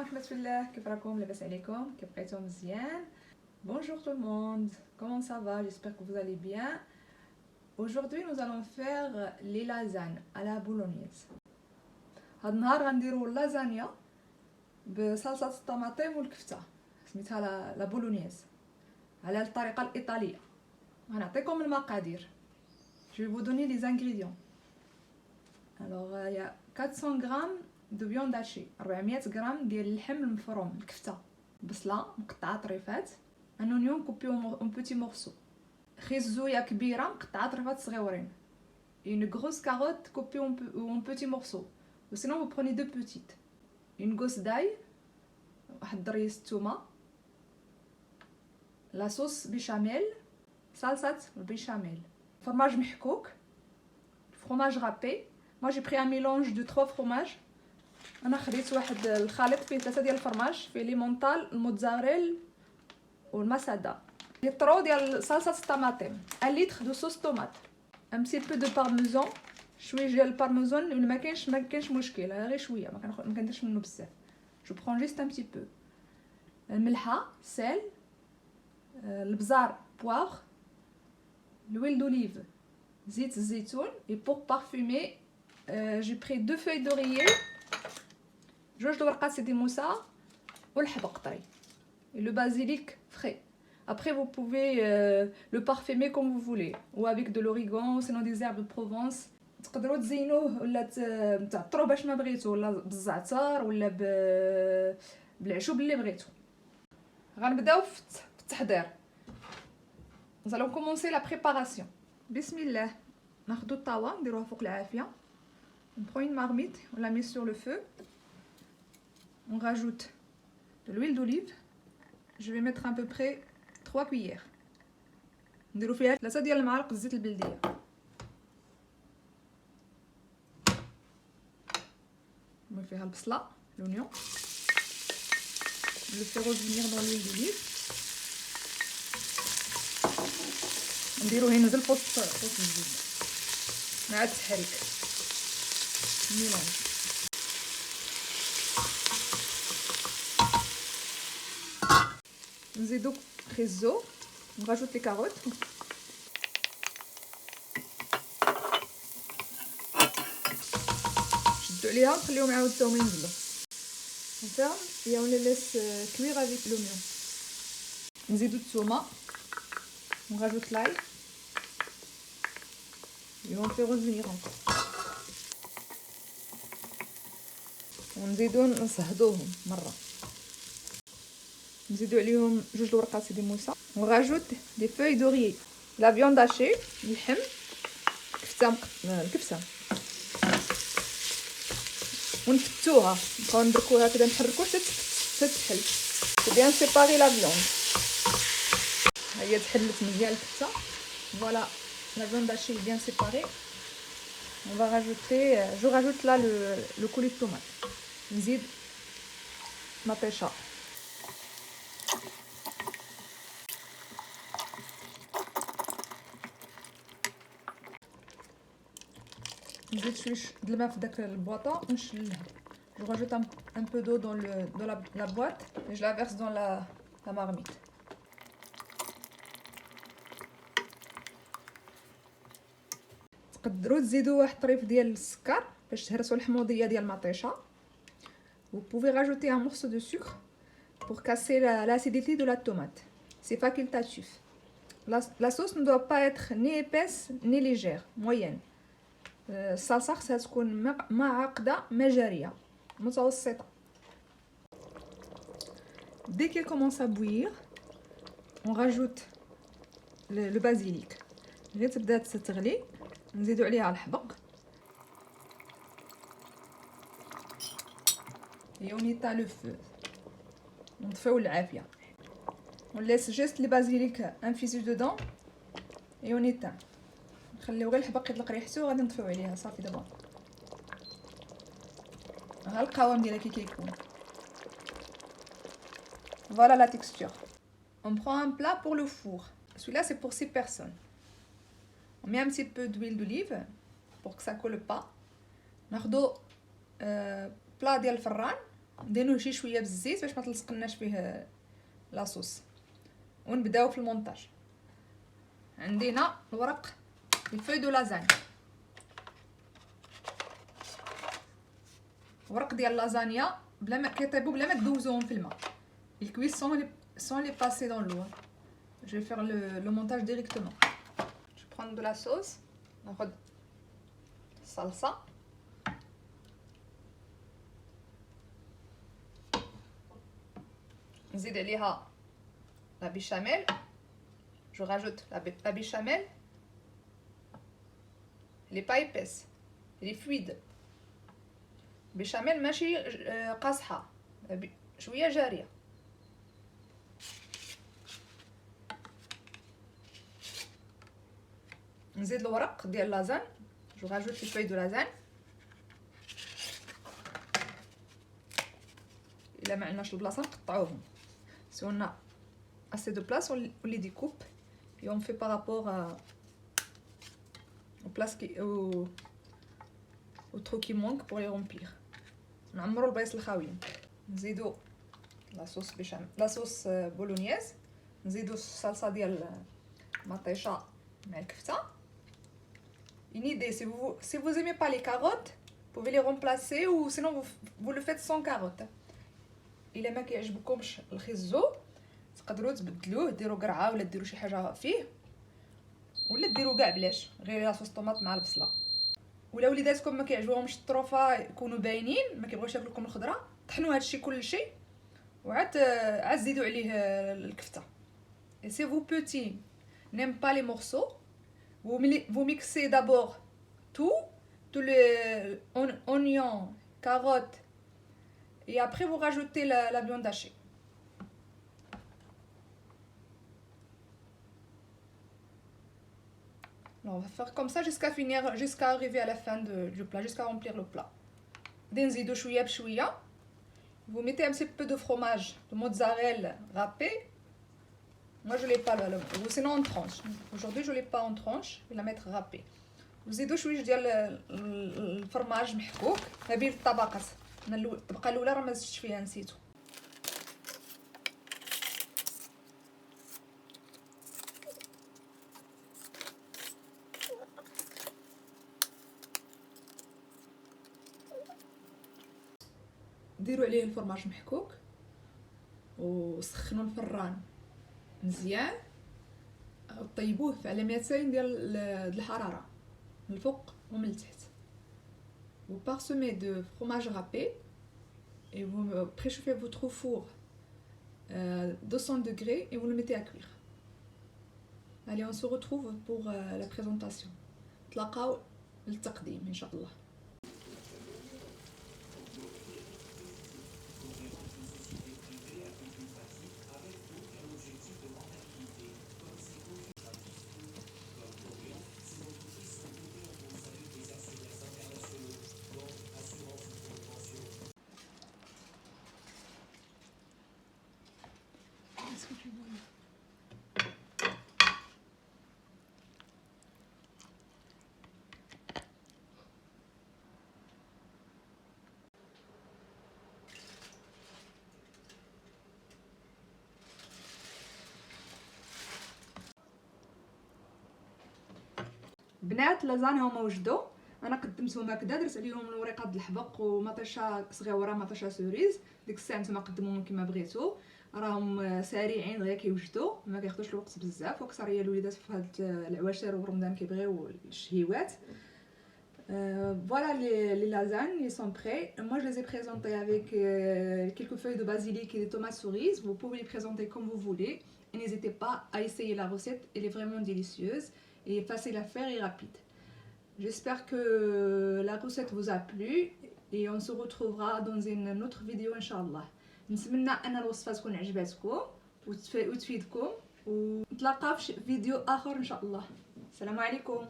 ورحمة الله. كيف راكم؟ لاباس عليكم؟ كيف بقيتو مزيان؟ Bonjour tout le monde, comment ça va? J'espère que vous allez bien. Aujourd'hui nous allons faire les lasagnes à la bolognaise. هاد النهار غنديرو اللازانيا بصلصة الطماطم والكفتة سميتها لا بولونيز على الطريقة الإيطالية. غنعطيكم المقادير. Je vais vous donner les ingrédients. Alors il y a 400 grammes de viande hachée, 400 غرام ديال اللحم المفروم الكفته، بصله مقطعه طريفات، ان اونيون كوبي اون بوتي مورسو، خيزويه كبيره مقطعه طريفات صغيورين، une grosse carotte coupée en petits morceaux, ou sinon vous prenez deux petites, une gousse d'ail، واحد ضريس الثومه، لا صوص بيشاميل، صلصه البيشاميل، فرماج محكوك، fromage râpé. Moi j'ai pris un mélange de 3 fromages. انا خديت واحد الخليط فيه 3 ديال الفرماج، فيه ليمونطال، الموتزاريل والمسادا. لترو ديال صلصه الطماطم، 1 لتر دو صوص طوماط، ان بتي بو دو بارميزان، شويه ديال البارميزان، ما كاينش مشكل، غير شويه، ما كنديرش منه بزاف. جو برون جوست ان بتي بو. الملحه، سيل، البزار، بواغ، l'huile d'olive، زيت الزيتون. et pour parfumer j'ai pris 2 feuilles d'oreiller، جوج ورقات سيدي موسى والحبق طري، et le basilic frais. Après vous pouvez le parfumer comme vous voulez, ou avec de l'origan, sinon des herbes de Provence. تقدروا تزينوه ولا تعطروه باش ما بغيتو، ولا بالزعتر ولا بالعشوب اللي بغيتو. غنبداو في التحضير. Nous allons commencer la préparation. بسم الله. ناخذ الطاوه نديروها فوق العافيه. On prend une marmite, on la met sur le feu. On rajoute de l'huile d'olive. Je vais mettre à peu près 3 cuillères. نديرو فيها 3 ديال المعالق الزيت البلديه. نضيف فيها البصله، l'oignon. Je le fais revenir dans l'huile d'olive. نديروه ينزل فوق الزيت مع التحريك. ميلونج. نزيدو خيزو، نراجوت لي كاروت، نشدو عليها نخليهم عاود حتى هما ينزلو. نفرم et on les laisse cuire avec l'oignon. نزيدو الثومه، نراجوت l'ail et on fait revenir encore. ونزيدو نصهدوهم مره. نزيدو عليهم 2 ورقات سيدي موسى. On rajoute des feuilles d'oreiller, la viande hachée، اللحم، الكفته، ونفتوها، نبقاو ندركوها كدا، نحركو حتى تحل. bien séparer la viande. هي تحلت مزيان الكفته. Voilà, la viande hachée est bien séparée. On va rajouter, je rajoute là le coulis de tomate. نزيد مطيشه. نزيد شويه د الماء في داك البواطه ونشللها. Je rajoute un peu d'eau dans la boîte et je la verse dans la marmite. تقدروا تزيدوا واحد الطريف ديال السكر باش تهرسوا الحموضيه ديال المطيشه. Vous pouvez rajouter un morceau de sucre pour casser l'acidité de la tomate. C'est facultatif. La sauce ne doit pas être ni épaisse ni légère, moyenne. الصلصه خصها تكون معقده ما جاريه، متوسطه. Dès qu'elle commence à bouillir, on rajoute le basilic. غير تبدا تغلي نزيدو عليها الحبق. et on éteint le feu. نطفيو العافيه. On laisse juste le basilic infuser dedans et on éteint. نخليو غير الحبق يطلق ريحته وغادي نطفيو عليها صافي. دابا ها القوام ديالها كي كيكون. Voilà la texture. On prend un plat pour le four. Celui-là c'est pour 6 personnes. On met un petit peu d'huile d'olive pour que ça colle pas. ناخذو plat ديال الفران نديروه شي شويه بالزيت باش ما تلصقناش فيه لاصوص، ونبداو في المونتاج. عندنا الورق لي فوي دو لازانيا، ورق ديال لازانيا بلا ما كيطيبوا بلا ما تدوزوهم في الماء. الكويسون sont les passer dans l'eau. Je vais faire le montage directement. Je vais prendre de la sauce. ناخذ salsa. نزيد عليها la béchamel. Je rajoute la béchamel. Elle est pas épaisse, elle est fluide. béchamel ماشي قاصحه، شويه جاريه. نزيد الورق ديال لازان. جو راجوت لي فوي دو لازان. الا ما عندناش البلاصه نقطعوهم، سي اون assez de place on les découpe et on fait par rapport aux places au trou qui manque pour les remplir. نعمروا البلايص الخاويين. نزيدو لاصوص بيشاميل، لاصوص بولونياز. نزيدو الصلصه ديال مطيشه مع الكفته. Une idée, si vous aimez pas les carottes, vous pouvez les remplacer ou sinon vous le faites sans carottes. الا ما كيعجبكمش الخيزو تقدروا تبدلوه، ديروا قرعه ولا ديروا شي حاجه فيه، ولا ديروا كاع بلاش غير لاصوص طوماط مع البصله. ولا وليداتكم ما كيعجبهمش الطروفه يكونوا باينين، ما كيبغيوش ياكلوا لكم الخضره، طحنوا هادشي كلشي وعاد زيدوا عليه الكفته. Et si vos petits n'aiment pas les morceaux, vous mixez d'abord tous les oignons, carottes, et après vous rajoutez la viande hachée. Alors on va faire comme ça jusqu'à arriver à la fin du plat, jusqu'à remplir le plat. نزيدو شويه بشويه. Vous mettez un petit peu de fromage, de mozzarella râpé. Moi je l'ai pas là, ou sinon en tranche. Aujourd'hui je l'ai pas en tranche, je vais la mettre râpée. وزيدو شويه ديال الفرماج محكوك ما بين الطبقات. انا الطبقه الاولى راه ما زدتش فيها، نسيتو. ديروا عليه الفرماج محكوك وسخنوا الفران مزيان، طيبوه على 200 ديال الحراره من الفوق ومن التحت. Vous parsemez de fromage râpé et vous préchauffez votre four 200 degrés et vous le mettez à cuire. Allez, on se retrouve pour la présentation. تلاقاو للتقديم ان شاء الله. بنات لازاني هما وجدوا، انا قدمتهم هكذا، درت عليهم الوريقات د الحبق ومطيشه صغيره مطيشه سوريز. ديك الساعه نتوما قدموهم كما بغيتو، راهم سريعين غير كيوجدوا، ما كياخذوش الوقت بزاف، واكثر هي الوليدات في هاد العواشر ورمضان كيبغيو الشهيوات. Voilà les lasagnes, ils sont prêts. Moi je les ai présentés avec quelques feuilles de basilic et des tomates cerises. Vous pouvez les présenter comme vous voulez. Et n'hésitez pas à essayer la recette, elle est vraiment délicieuse et facile à faire et rapide. J'espère que la recette vous a plu et on se retrouvera dans une autre vidéo Inch'Allah. نتمنى ان الوصفه تكون عجبتكم وتفيدكم، ونتلاقاو في فيديو اخر ان شاء الله. السلام عليكم.